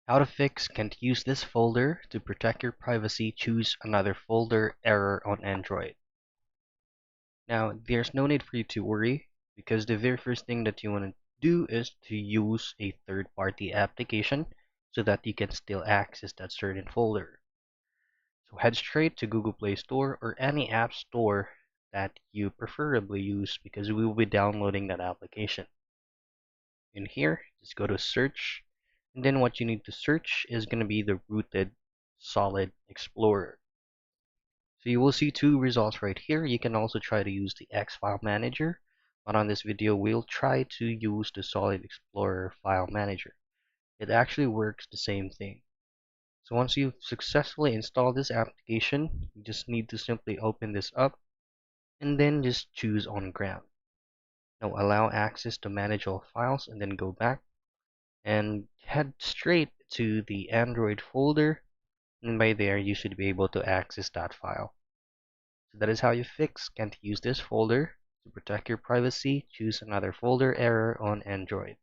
How to fix can't use this folder to protect your privacy, choose another folder error on Android. Now, there's no need for you to worry because the very first thing that you want to do is to use a third-party application so that you can still access that certain folder. So head straight to Google Play Store or any app store that you preferably use because we will be downloading that application. In here, just go to search, and then what you need to search is going to be the rooted solid explorer. So you will see two results right here. You can also try to use the X file manager, but on this video we'll try to use the solid explorer file manager. It actually works the same thing. So once you've successfully installed this application, you just need to simply open this up and then just choose on ground. Now allow access to manage all files and then go back and head straight to the Android folder, and by there you should be able to access that file. So that is how you fix can't use this folder. To protect your privacy, choose another folder error on Android.